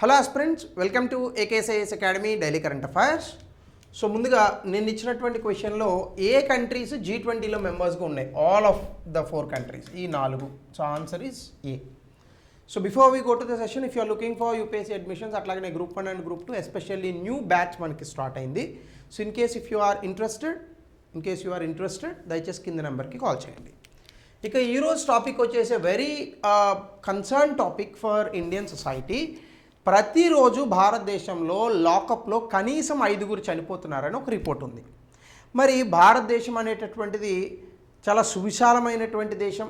Hello aspirants, welcome to ఏకేఎస్ఐఎస్ academy daily current affairs. So ముందుగా నేను ఇచ్చినటువంటి క్వశ్చన్లో ఏ కంట్రీస్ G20లో మెంబర్స్గా ఉన్నాయి? ఆల్ ఆఫ్ ద 4 కంట్రీస్, ఈ 4. So answer is A. So before we go to the session, if you're looking for UPSC admissions, అట్లాగే group 1 and group 2 especially new batch మనకి start అయింది. So in case you are interested దయచేసి కింద నెంబర్కి call చేయండి. ఇక ఈరోజు topic వచ్చేసి very concern topic for Indian society. ప్రతిరోజు భారతదేశంలో లాకప్లో కనీసం 5 చనిపోతున్నారని ఒక రిపోర్ట్ ఉంది. మరి భారతదేశం అనేటటువంటిది చాలా సువిశాలమైనటువంటి దేశం.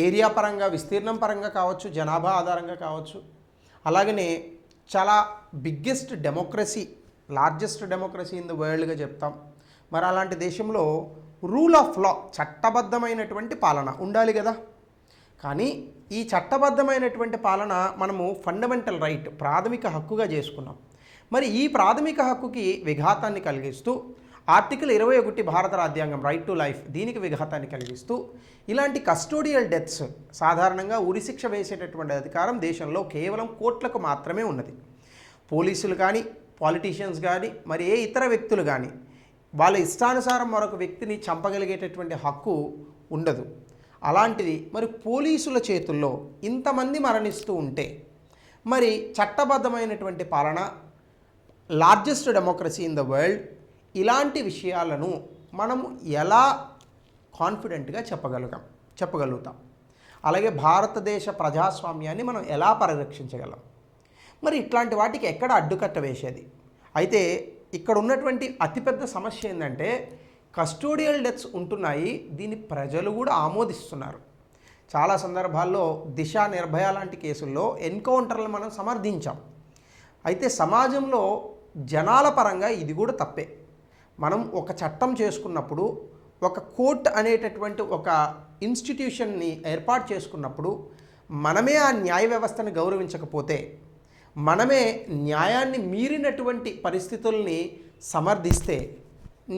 ఏరియా పరంగా, విస్తీర్ణం పరంగా కావచ్చు, జనాభా ఆధారంగా కావచ్చు, అలాగనే చాలా biggest democracy, largest democracy in the వరల్డ్గా చెప్తాం. మరి అలాంటి దేశంలో రూల్ ఆఫ్ లా, చట్టబద్ధమైనటువంటి పాలన ఉండాలి కదా. కానీ ఈ చట్టబద్ధమైనటువంటి పాలన మనము ఫండమెంటల్ రైట్, ప్రాథమిక హక్కుగా చేసుకున్నాం. మరి ఈ ప్రాథమిక హక్కుకి విఘాతాన్ని కలిగిస్తూ ఆర్టికల్ 21 భారత రాజ్యాంగం, రైట్ టు లైఫ్, దీనికి విఘాతాన్ని కలిగిస్తూ ఇలాంటి కస్టోడియల్ డెత్స్, సాధారణంగా ఉరిశిక్ష వేసేటటువంటి అధికారం దేశంలో కేవలం కోర్టులకు మాత్రమే ఉన్నది. పోలీసులు కానీ, పాలిటీషియన్స్ కానీ, మరి ఏ ఇతర వ్యక్తులు కానీ వాళ్ళ ఇష్టానుసారం మరొక వ్యక్తిని చంపగలిగేటటువంటి హక్కు ఉండదు. అలాంటిది మరి పోలీసుల చేతుల్లో ఇంతమంది మరణిస్తూ ఉంటే, మరి చట్టబద్ధమైనటువంటి పాలన, largest democracy in the world, ఇలాంటి విషయాలను మనము ఎలా కాన్ఫిడెంట్గా చెప్పగలుగుతాం? అలాగే భారతదేశ ప్రజాస్వామ్యాన్ని మనం ఎలా పరిరక్షించగలం? మరి ఇట్లాంటి వాటికి ఎక్కడ అడ్డుకట్ట వేసేది? అయితే ఇక్కడ ఉన్నటువంటి అతిపెద్ద సమస్య ఏంటంటే, కస్టోడియల్ డెత్స్ ఉంటున్నాయి, దీన్ని ప్రజలు కూడా ఆమోదిస్తున్నారు. చాలా సందర్భాల్లో దిశ, నిర్భయ లాంటి కేసుల్లో ఎన్కౌంటర్లు మనం సమర్థించాం. అయితే సమాజంలో జనాల పరంగా ఇది కూడా తప్పే. మనం ఒక చట్టం చేసుకున్నప్పుడు, ఒక కోర్ట్ అనేటటువంటి ఒక ఇన్స్టిట్యూషన్ని ఏర్పాటు చేసుకున్నప్పుడు, మనమే ఆ న్యాయ వ్యవస్థను గౌరవించకపోతే, మనమే న్యాయాన్ని మీరినటువంటి పరిస్థితుల్ని సమర్థిస్తే,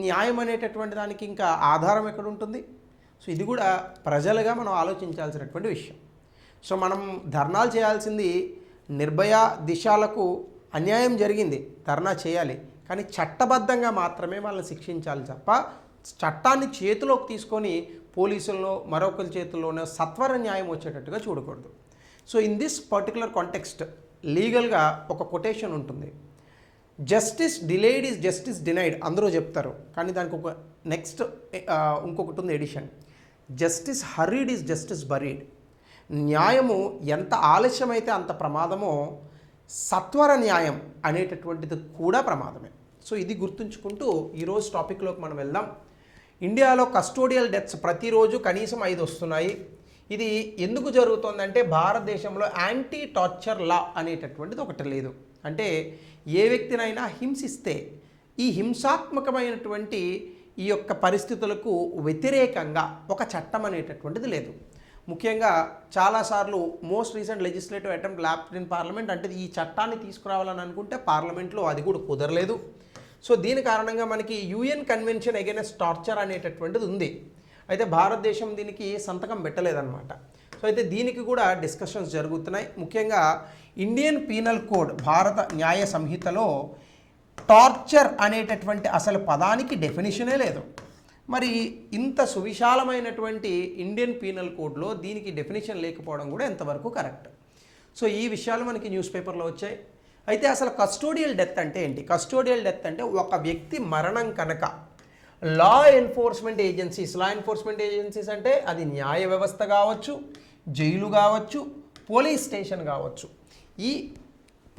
న్యాయం అనేటటువంటి దానికి ఇంకా ఆధారం ఎక్కడ ఉంటుంది? సో ఇది కూడా ప్రజలుగా మనం ఆలోచించాల్సినటువంటి విషయం. సో మనం ధర్నాలు చేయాల్సింది, నిర్భయ, దిశలకు అన్యాయం జరిగింది, ధర్నా చేయాలి, కానీ చట్టబద్ధంగా మాత్రమే వాళ్ళని శిక్షించాలి తప్ప చట్టాన్ని చేతిలోకి తీసుకొని పోలీసుల్లో మరొకరి చేతుల్లోనే సత్వర న్యాయం వచ్చేటట్టుగా చూడకూడదు. So in this particular context లీగల్గా ఒక కొటేషన్ ఉంటుంది, justice delayed is justice denied అందరూ చెప్తారు. కానీ దానికి ఒక నెక్స్ట్ ఇంకొకటి ఉంది edition, justice hurried is justice buried. న్యాయము ఎంత ఆలస్యమైతే అంత ప్రమాదమో, సత్వర న్యాయం అనేటటువంటిది కూడా ప్రమాదమే. సో ఇది గుర్తుంచుకుంటూ ఈరోజు టాపిక్లోకి మనం వెళ్దాం. ఇండియాలో కస్టోడియల్ డెత్స్ ప్రతిరోజు కనీసం 5 వస్తున్నాయి. ఇది ఎందుకు జరుగుతుందంటే, భారతదేశంలో యాంటీ టార్చర్ లా అనేటటువంటిది ఒకటి లేదు. అంటే ఏ వ్యక్తినైనా హింసిస్తే ఈ హింసాత్మకమైనటువంటి ఈ యొక్క పరిస్థితులకు వ్యతిరేకంగా ఒక చట్టం అనేటటువంటిది లేదు. ముఖ్యంగా చాలాసార్లు most recent legislative attempt lapsed in Parliament, అంటే ఈ చట్టాన్ని తీసుకురావాలని అనుకుంటే పార్లమెంట్లో అది కూడా కుదరలేదు. సో దీని కారణంగా మనకి యూఎన్ కన్వెన్షన్ అగైనెస్ట్ టార్చర్ అనేటటువంటిది ఉంది. అయితే భారతదేశం దీనికి సంతకం పెట్టలేదన్నమాట. సో అయితే దీనికి కూడా డిస్కషన్స్ జరుగుతున్నాయి. ముఖ్యంగా ఇండియన్ పీనల్ కోడ్, భారత న్యాయ సంహితలో టార్చర్ అనేటటువంటి అసలు పదానికి డెఫినిషనే లేదు. మరి ఇంత సువిశాలమైనటువంటి ఇండియన్ పీనల్ కోడ్లో దీనికి డెఫినిషన్ లేకపోవడం కూడా ఎంతవరకు కరెక్ట్? సో ఈ విషయాలు మనకి న్యూస్ పేపర్లో వచ్చాయి. అయితే అసలు కస్టోడియల్ డెత్ అంటే ఏంటి? కస్టోడియల్ డెత్ అంటే ఒక వ్యక్తి మరణం కనుక లా ఎన్ఫోర్స్మెంట్ ఏజెన్సీస్ అంటే అది న్యాయ వ్యవస్థ కావచ్చు, జైలు కావచ్చు, పోలీస్ స్టేషన్ కావచ్చు, ఈ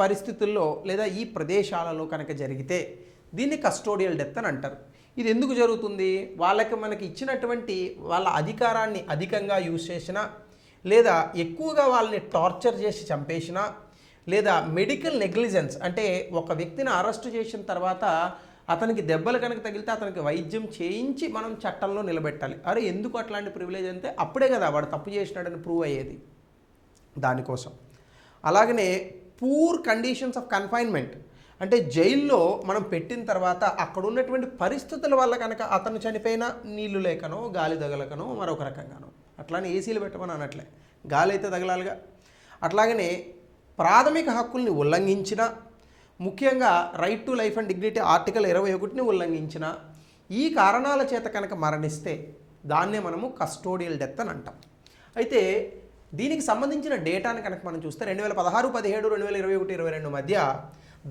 పరిస్థితుల్లో లేదా ఈ ప్రదేశాలలో కనుక జరిగితే దీన్ని కస్టోడియల్ డెత్ అని అంటారు. ఇది ఎందుకు జరుగుతుంది? మనకి ఇచ్చినటువంటి వాళ్ళ అధికారాన్ని అధికంగా యూజ్ చేసినా, లేదా ఎక్కువగా వాళ్ళని టార్చర్ చేసి చంపేసినా, లేదా మెడికల్ నెగ్లిజెన్స్, అంటే ఒక వ్యక్తిని అరెస్ట్ చేసిన తర్వాత అతనికి దెబ్బలు కనుక తగిలితే అతనికి వైద్యం చేయించి మనం చట్టంలో నిలబెట్టాలి. అరే ఎందుకు అట్లాంటి ప్రివిలేజ్ అంటే అప్పుడే కదా వాడు తప్పు చేసినాడని ప్రూవ్ అయ్యేది, దానికోసం. అలాగనే పూర్ కండిషన్స్ ఆఫ్ కన్ఫైన్మెంట్, అంటే జైల్లో మనం పెట్టిన తర్వాత అక్కడ ఉన్నటువంటి పరిస్థితుల వల్ల కనుక అతను చనిపోయినా, నీళ్లు లేకనో, గాలి తగలకనో, మరొక రకంగానో, అట్లానే ఏసీలు పెట్టమని అనట్లే, గాలి అయితే తగలాలిగా. అట్లాగనే ప్రాథమిక హక్కుల్ని ఉల్లంఘించిన, ముఖ్యంగా right to life and dignity article 21ని ఉల్లంఘించిన ఈ కారణాల చేత కనుక మరణిస్తే దాన్నే మనము కస్టోడియల్ డెత్ అని అంటాం. అయితే దీనికి సంబంధించిన డేటాని కనుక మనం చూస్తే 2016, 17, 2021, 22 మధ్య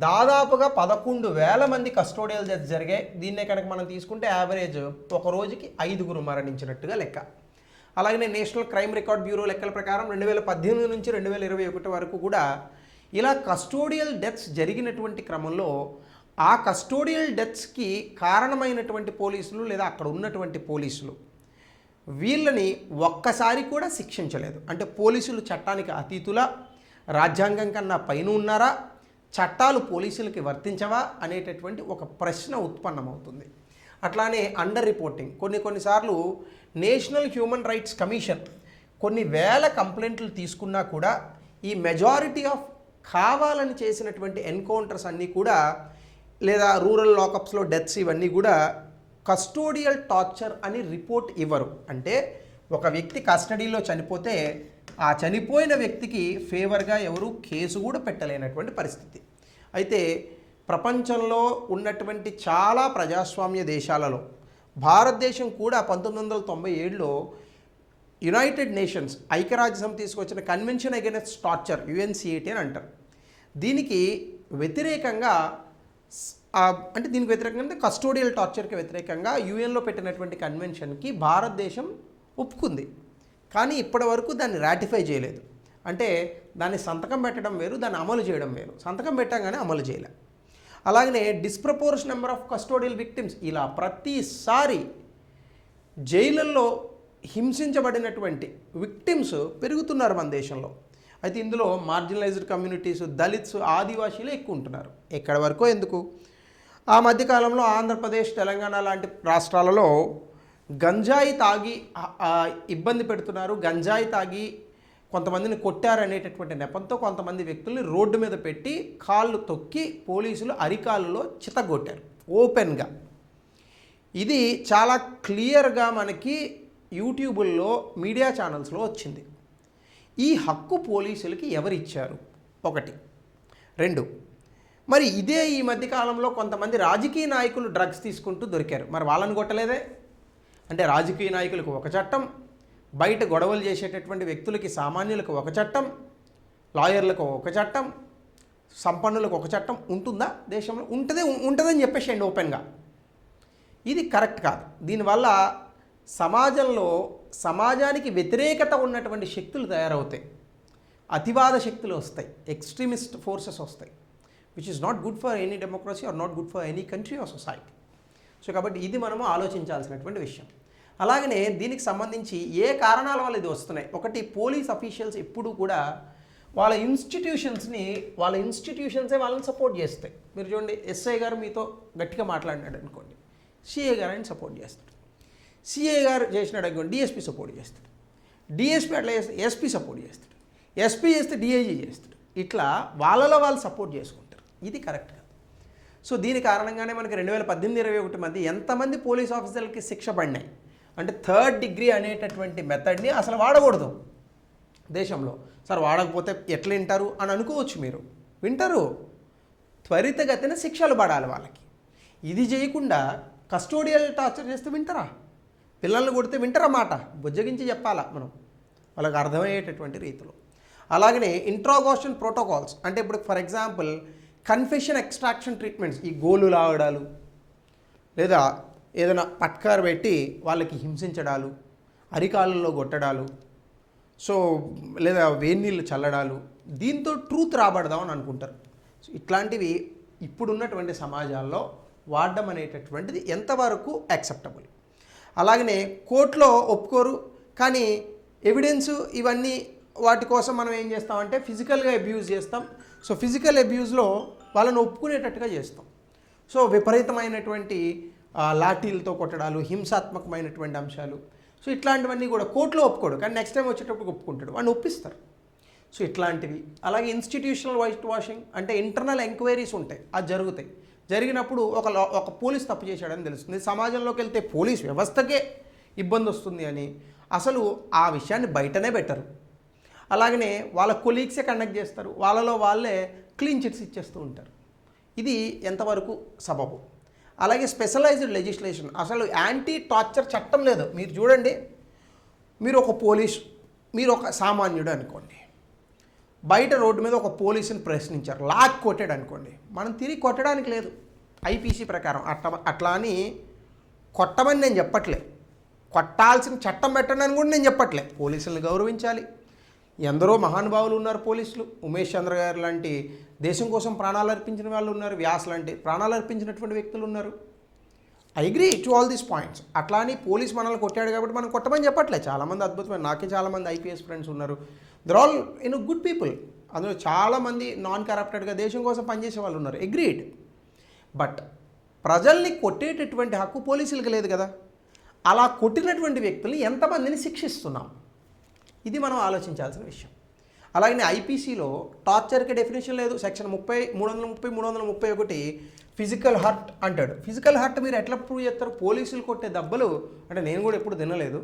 దాదాపుగా 11,000 మంది కస్టోడియల్ డెత్ జరిగాయి. దీన్నే కనుక మనం తీసుకుంటే యావరేజ్ ఒక రోజుకి 5 మరణించినట్టుగా లెక్క. అలాగే నేషనల్ క్రైమ్ రికార్డ్ బ్యూరో లెక్కల ప్రకారం 2018 నుంచి 2021 వరకు కూడా ఇలా కస్టోడియల్ డెత్స్ జరిగినటువంటి క్రమంలో ఆ కస్టోడియల్ డెత్స్కి కారణమైనటువంటి పోలీసులు లేదా అక్కడ ఉన్నటువంటి పోలీసులు వీళ్ళని ఒక్కసారి కూడా శిక్షించలేదు. అంటే పోలీసులు చట్టానికి అతీతులా, రాజ్యాంగం కన్నా పైన ఉన్నారా, చట్టాలు పోలీసులకి వర్తించవా అనేటటువంటి ఒక ప్రశ్న ఉత్పన్నమవుతుంది. అట్లానే అండర్ రిపోర్టింగ్, కొన్నిసార్లు నేషనల్ హ్యూమన్ రైట్స్ కమిషన్ కొన్ని వేల కంప్లైంట్లు తీసుకున్నా కూడా ఈ మెజారిటీ ఆఫ్ కావాలని చేసినటువంటి ఎన్కౌంటర్స్ అన్నీ కూడా లేదా రూరల్ లాకప్స్లో డెత్స్ ఇవన్నీ కూడా కస్టోడియల్ టార్చర్ అని రిపోర్ట్ ఇవ్వరు. అంటే ఒక వ్యక్తి కస్టడీలో చనిపోతే ఆ చనిపోయిన వ్యక్తికి ఫేవర్గా ఎవరు కేసు కూడా పెట్టలేనటువంటి పరిస్థితి. అయితే ప్రపంచంలో ఉన్నటువంటి చాలా ప్రజాస్వామ్య దేశాలలో భారతదేశం కూడా 1997లో యునైటెడ్ నేషన్స్ ఐక్యరాజ్య సమితి తీసుకొచ్చిన కన్వెన్షన్ అగైనెస్ట్ టార్చర్ UNCAT అని అంటారు. దీనికి వ్యతిరేకంగా అంటే దీనికి వ్యతిరేకంగా కస్టోడియల్ టార్చర్కి వ్యతిరేకంగా యుఎన్లో పెట్టినటువంటి కన్వెన్షన్కి భారతదేశం ఒప్పుకుంది. కానీ ఇప్పటి వరకు దాన్ని రాటిఫై చేయలేదు. అంటే దాన్ని సంతకం పెట్టడం వేరు, దాన్ని అమలు చేయడం వేరు. సంతకం పెట్టగానే అమలు చేయలే. అలాగనే disproportion number of custodial victims, ఇలా ప్రతిసారి జైళ్ళల్లో హింసించబడినటువంటి విక్టిమ్స్ పెరుగుతున్నారు మన దేశంలో. అయితే ఇందులో మార్జినలైజ్డ్ కమ్యూనిటీస్, దళిత్స్, ఆదివాసీలు ఎక్కువ ఉంటున్నారు. ఎక్కడి వరకు ఎందుకు, ఆ మధ్యకాలంలో ఆంధ్రప్రదేశ్, తెలంగాణ లాంటి రాష్ట్రాలలో గంజాయి తాగి ఇబ్బంది పెడుతున్నారు, గంజాయి తాగి కొంతమందిని కొట్టారనేటటువంటి నెపంతో కొంతమంది వ్యక్తుల్ని రోడ్డు మీద పెట్టి కాళ్ళు తొక్కి పోలీసులు అరికాళ్ళలో చితగొట్టారు ఓపెన్గా. ఇది చాలా క్లియర్గా మనకి యూట్యూబుల్లో మీడియా ఛానల్స్లో వచ్చింది. ఈ హక్కు పోలీసులకి ఎవరిచ్చారు? ఒకటి. రెండు, మరి ఇదే ఈ మధ్యకాలంలో కొంతమంది రాజకీయ నాయకులు డ్రగ్స్ తీసుకుంటూ దొరికారు, మరి వాళ్ళని కొట్టలేదే? అంటే రాజకీయ నాయకులకు ఒక చట్టం, బయట గొడవలు చేసేటటువంటి వ్యక్తులకి సామాన్యులకు ఒక చట్టం, లాయర్లకు ఒక చట్టం, సంపన్నులకు ఒక చట్టం ఉంటుందా దేశంలో? ఉంటుందని చెప్పేసేయండి ఓపెన్గా. ఇది కరెక్ట్ కాదు. దీనివల్ల సమాజానికి వ్యతిరేకత ఉన్నటువంటి శక్తులు తయారవుతాయి, అతివాద శక్తులు వస్తాయి, ఎక్స్ట్రీమిస్ట్ ఫోర్సెస్ వస్తాయి, which is not good for any democracy or not good for any country or society. So కాబట్టి ఇది మనము ఆలోచించాల్సినటువంటి విషయం. అలాగనే దీనికి సంబంధించి ఏ కారణాల వల్ల ఇది వస్తున్నాయి? ఒకటి, పోలీస్ అఫీషియల్స్ ఎప్పుడు కూడా వాళ్ళ ఇన్స్టిట్యూషన్సే వాళ్ళని సపోర్ట్ చేస్తాయి. మీరు చూడండి, ఎస్ఐ గారు మీతో గట్టిగా మాట్లాడినాడు అనుకోండి, సిఏ గారు ఆయన సపోర్ట్ చేస్తాడు. సిఏ గారు చేసినాడు అనుకోండి, డిఎస్పీ సపోర్ట్ చేస్తాడు. డిఎస్పీ అట్లా చేస్తే ఎస్పీ సపోర్ట్ చేస్తాడు. ఎస్పీ చేస్తే డిఐజీ చేస్తాడు. ఇట్లా వాళ్ళలో వాళ్ళు సపోర్ట్ చేసుకుంటారు. ఇది కరెక్ట్ కాదు. సో దీని కారణంగానే మనకి 2018-21 మధ్య ఎంతమంది పోలీస్ ఆఫీసర్లకి శిక్ష పడినాయి అంటే, 3rd డిగ్రీ అనేటటువంటి మెథడ్ని అసలు వాడకూడదు దేశంలో. సార్ వాడకపోతే ఎట్లా వింటారు అని అనుకోవచ్చు మీరు. వింటారు, త్వరితగతిన శిక్షలు పడాలి వాళ్ళకి. ఇది చేయకుండా కస్టోడియల్ టార్చర్ చేస్తే వింటారా? పిల్లల్ని కొడితే వింటారా? మాట బుజ్జగించి చెప్పాలా మనం వాళ్ళకి అర్థమయ్యేటటువంటి రీతిలో. అలాగనే ఇంట్రాగేషన్ ప్రోటోకాల్స్, అంటే ఇప్పుడు for example confession extraction treatments, ఈ గోలు లాగడాలు లేదా ఏదైనా పట్కారు పెట్టి వాళ్ళకి హింసించడాలు, అరికాళ్ళలో కొట్టడాలు, సో లేదా వేన్నీళ్ళు చల్లడాలు, దీంతో ట్రూత్ రాబడదామని అనుకుంటారు. సో ఇట్లాంటివి ఇప్పుడున్నటువంటి సమాజాల్లో వాడడం అనేటటువంటిది ఎంతవరకు యాక్సెప్టబుల్? అలాగనే కోర్టులో ఒప్పుకోరు, కానీ ఎవిడెన్స్ ఇవన్నీ వాటి కోసం మనం ఏం చేస్తామంటే ఫిజికల్గా అబ్యూజ్ చేస్తాం. సో ఫిజికల్ అబ్యూజ్లో వాళ్ళని ఒప్పుకునేటట్టుగా చేస్తాం. సో విపరీతమైనటువంటి లాఠీలతో కొట్టడాలు, హింసాత్మకమైనటువంటి అంశాలు, సో ఇట్లాంటివన్నీ కూడా కోర్టులో ఒప్పుకోడు, కానీ నెక్స్ట్ టైం వచ్చేటప్పుడు ఒప్పుకుంటాడు, వాడిని ఒప్పిస్తారు. సో ఇట్లాంటివి. అలాగే ఇన్స్టిట్యూషనల్ వైట్ వాషింగ్, అంటే ఇంటర్నల్ ఎంక్వైరీస్ ఉంటాయి, అది జరుగుతాయి. జరిగినప్పుడు ఒక పోలీస్ తప్పు చేశాడని తెలుస్తుంది, సమాజంలోకి వెళ్తే పోలీస్ వ్యవస్థకే ఇబ్బంది వస్తుంది అని అసలు ఆ విషయాన్ని బయటనే పెట్టరు. అలాగనే వాళ్ళ కొలీగ్సే కండక్ట్ చేస్తారు, వాళ్ళలో వాళ్ళే క్లీన్ చిట్స్ ఇచ్చేస్తూ ఉంటారు. ఇది ఎంతవరకు సబబు? అలాగే స్పెషలైజ్డ్ లెజిస్లేషన్, అసలు యాంటీ టార్చర్ చట్టం లేదు. మీరు చూడండి, మీరు ఒక పోలీస్, మీరు ఒక సామాన్యుడు అనుకోండి, బయట రోడ్డు మీద ఒక పోలీసుని ప్రశ్నించారు, లాక్ కొట్టాడు అనుకోండి, మనం తిరిగి కొట్టడానికి లేదు ఐపీసీ ప్రకారం. అట్లా అని కొట్టమని నేను చెప్పట్లే, కొట్టాల్సిన చట్టం పెట్టండి అని కూడా నేను చెప్పట్లే. పోలీసులను గౌరవించాలి. ఎందరో మహానుభావులు ఉన్నారు పోలీసులు. ఉమేష్ చంద్ర గారు లాంటి దేశం కోసం ప్రాణాలు అర్పించిన వాళ్ళు ఉన్నారు, వ్యాస్ లాంటి ప్రాణాలు అర్పించినటువంటి వ్యక్తులు ఉన్నారు. I agree to all these points. అట్లా అని పోలీస్ మనల్ని కొట్టాడు కాబట్టి మనం కొట్టమని చెప్పట్లే. చాలామంది అద్భుతమైన, నాకే చాలామంది ఐపీఎస్ ఫ్రెండ్స్ ఉన్నారు. They're all good people. అందులో చాలామంది నాన్ కరప్టెడ్గా దేశం కోసం పనిచేసే వాళ్ళు ఉన్నారు. అగ్రీడ్. బట్ ప్రజల్ని కొట్టేటటువంటి హక్కు పోలీసులకు లేదు కదా. అలా కొట్టినటువంటి వ్యక్తుల్ని ఎంతమందిని శిక్షిస్తున్నాం, ఇది మనం ఆలోచించాల్సిన విషయం. అలాగే ఐపీసీలో టార్చర్కి డెఫినేషన్ లేదు. సెక్షన్ 330, 331 ఫిజికల్ హర్ట్ అంటాడు. ఫిజికల్ హర్ట్ మీరు ఎట్లా ప్రూవ్ చేస్తారు? పోలీసులు కొట్టే దెబ్బలు అంటే నేను కూడా ఎప్పుడు తినలేదు.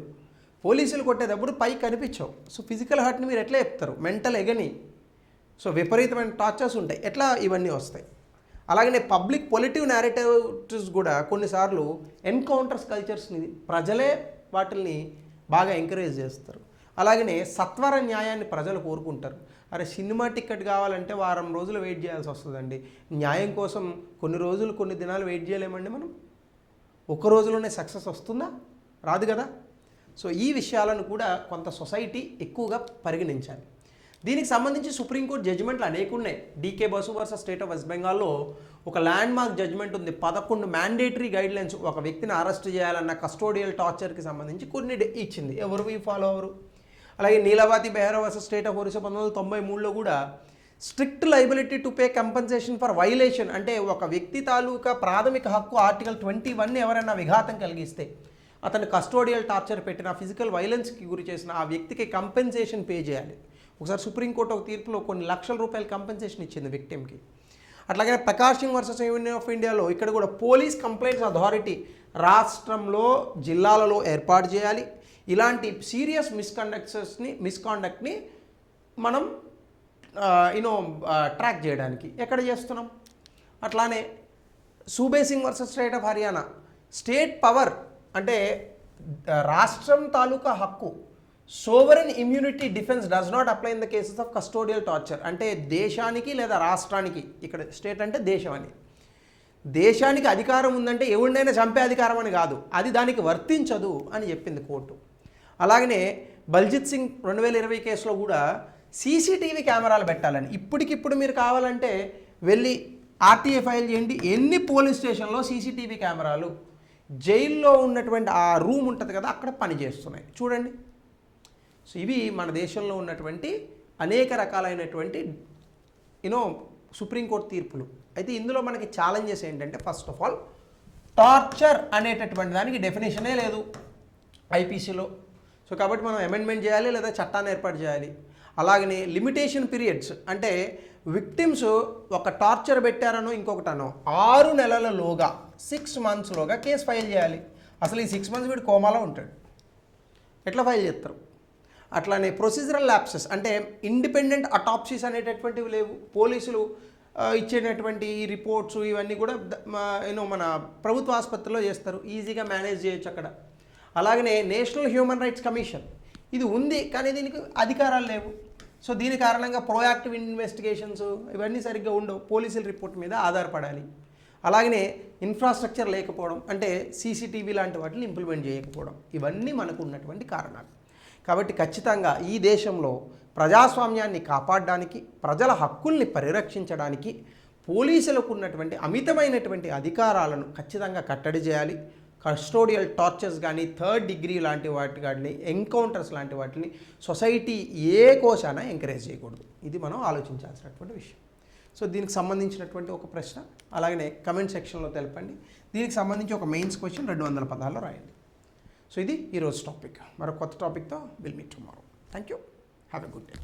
పోలీసులు కొట్టే దెబ్బలు పైకి కనిపించవు. సో ఫిజికల్ హర్ట్ని మీరు ఎట్లా చెప్తారు? మెంటల్ ఎగని, సో విపరీతమైన టార్చర్స్ ఉంటాయి. ఎట్లా ఇవన్నీ వస్తాయి? అలాగనే పబ్లిక్ పొలిటివ్ నేరేటివ్స్ కూడా కొన్నిసార్లు ఎన్కౌంటర్స్ కల్చర్స్ని ప్రజలే వాటిల్ని బాగా ఎంకరేజ్ చేస్తారు. అలాగనే సత్వర న్యాయాన్ని ప్రజలు కోరుకుంటారు. అరే సినిమా టికెట్ కావాలంటే వారం రోజులు వెయిట్ చేయాల్సి వస్తుందండి. న్యాయం కోసం కొన్ని రోజులు, కొన్ని దినాలు వెయిట్ చేయలేమండి మనం. ఒక రోజులోనే సక్సెస్ వస్తుందా? రాదు కదా. సో ఈ విషయాలను కూడా కొంత సొసైటీ ఎక్కువగా పరిగణించాలి. దీనికి సంబంధించి సుప్రీంకోర్టు జడ్జిమెంట్లు అనేక ఉన్నాయి. DK Basu versus state of west బెంగాల్లో ఒక ల్యాండ్ మార్క్ జడ్జిమెంట్ ఉంది. 11 మ్యాండేటరీ గైడ్లైన్స్ ఒక వ్యక్తిని అరెస్ట్ చేయాలన్న కస్టోడియల్ టార్చర్కి సంబంధించి కొన్ని ఇచ్చింది. ఎవరు ఫాలో అవ్వరు. అలాగే Nilabati Behera versus state of Orissa 1993లో కూడా strict liability to pay compensation for violation, అంటే ఒక వ్యక్తి తాలూకా ప్రాథమిక హక్కు ఆర్టికల్ 21 ఎవరైనా విఘాతం కలిగిస్తే, అతను కస్టోడియల్ టార్చర్ పెట్టిన, ఫిజికల్ వైలెన్స్కి గురి చేసిన ఆ వ్యక్తికి కంపెన్సేషన్ పే చేయాలి. ఒకసారి సుప్రీంకోర్టు ఒక తీర్పులో కొన్ని లక్షల రూపాయలు కంపెన్సేషన్ ఇచ్చింది విక్టిమ్కి. అట్లాగే Prakash Singh versus union of ఇండియాలో ఇక్కడ కూడా పోలీస్ కంప్లైంట్స్ అథారిటీ రాష్ట్రంలో, జిల్లాలలో ఏర్పాటు చేయాలి. ఇలాంటి సీరియస్ మిస్కాండక్ట్ని మనం ట్రాక్ చేయడానికి ఎక్కడ చేస్తున్నాం. అట్లానే Sube Singh versus state of Haryana, state power అంటే రాష్ట్రం తాలూకా హక్కు, sovereign immunity defence does not apply in the cases of custodial torture. అంటే దేశానికి లేదా రాష్ట్రానికి, ఇక్కడ స్టేట్ అంటే దేశం అని, దేశానికి అధికారం ఉందంటే ఎవరినైనా చంపే అధికారం అని కాదు, అది దానికి వర్తించదు అని చెప్పింది కోర్టు. అలాగనే బల్జిత్ సింగ్ 2020 కేసులో కూడా సీసీటీవీ కెమెరాలు పెట్టాలని. ఇప్పటికిప్పుడు మీరు కావాలంటే వెళ్ళి ఆర్టీఏ ఫైల్ చేయండి, ఎన్ని పోలీస్ స్టేషన్లో సీసీటీవీ కెమెరాలు జైల్లో ఉన్నటువంటి ఆ రూమ్ ఉంటుంది కదా అక్కడ పనిచేస్తున్నాయి చూడండి. సో ఇవి మన దేశంలో ఉన్నటువంటి అనేక రకాలైనటువంటి సుప్రీంకోర్టు తీర్పులు. అయితే ఇందులో మనకి ఛాలెంజెస్ ఏంటంటే, ఫస్ట్ ఆఫ్ ఆల్ టార్చర్ అనేటటువంటి దానికి డెఫినేషనే లేదు ఐపీసీలో. సో కాబట్టి మనం అమెండ్మెంట్ చేయాలి లేదా చట్టాన్ని ఏర్పాటు చేయాలి. అలాగనే లిమిటేషన్ పీరియడ్స్, అంటే విక్టిమ్స్ ఒక టార్చర్ పెట్టారనో ఇంకొకటనో 6 నెలలలోగా 6 మంత్స్లోగా కేసు ఫైల్ చేయాలి. అసలు ఈ 6 మంత్స్ వీడు కోమాలో ఉంటాడు, ఎట్లా ఫైల్ చేస్తారు? అట్లానే ప్రొసీజరల్ ల్యాప్సెస్, అంటే ఇండిపెండెంట్ అటాప్సీస్ అనేటటువంటివి లేవు. పోలీసులు ఇచ్చేటటువంటి ఈ రిపోర్ట్స్ ఇవన్నీ కూడా మన ప్రభుత్వ ఆసుపత్రిలో చేస్తారు, ఈజీగా మేనేజ్ చేయొచ్చు అక్కడ. అలాగనే నేషనల్ హ్యూమన్ రైట్స్ కమిషన్ ఇది ఉంది, కానీ దీనికి అధికారాలు లేవు. సో దీని కారణంగా ప్రోయాక్టివ్ ఇన్వెస్టిగేషన్స్ ఇవన్నీ సరిగ్గా ఉండవు, పోలీసుల రిపోర్ట్ మీద ఆధారపడాలి. అలాగనే ఇన్ఫ్రాస్ట్రక్చర్ లేకపోవడం, అంటే సీసీటీవీ లాంటి వాటిని ఇంప్లిమెంట్ చేయకపోవడం, ఇవన్నీ మనకు ఉన్నటువంటి కారణాలు. కాబట్టి ఖచ్చితంగా ఈ దేశంలో ప్రజాస్వామ్యాన్ని కాపాడడానికి, ప్రజల హక్కుల్ని పరిరక్షించడానికి పోలీసులకు ఉన్నటువంటి అమితమైనటువంటి అధికారాలను ఖచ్చితంగా కట్టడి చేయాలి. కస్టోడియల్ టార్చర్స్ కానీ, 3rd డిగ్రీ లాంటి వాటి కానీ, ఎన్కౌంటర్స్ లాంటి వాటిని సొసైటీ ఏ కోశాన ఎంకరేజ్ చేయకూడదు. ఇది మనం ఆలోచించాల్సినటువంటి విషయం. సో దీనికి సంబంధించినటువంటి ఒక ప్రశ్న అలాగనే కమెంట్ సెక్షన్లో తెలపండి. దీనికి సంబంధించి ఒక మెయిన్స్ క్వశ్చన్ 200 పదాల్లో రాయండి. సో ఇది ఈరోజు టాపిక్. మరో కొత్త టాపిక్తో will meet tomorrow. Thank you. Have a good day.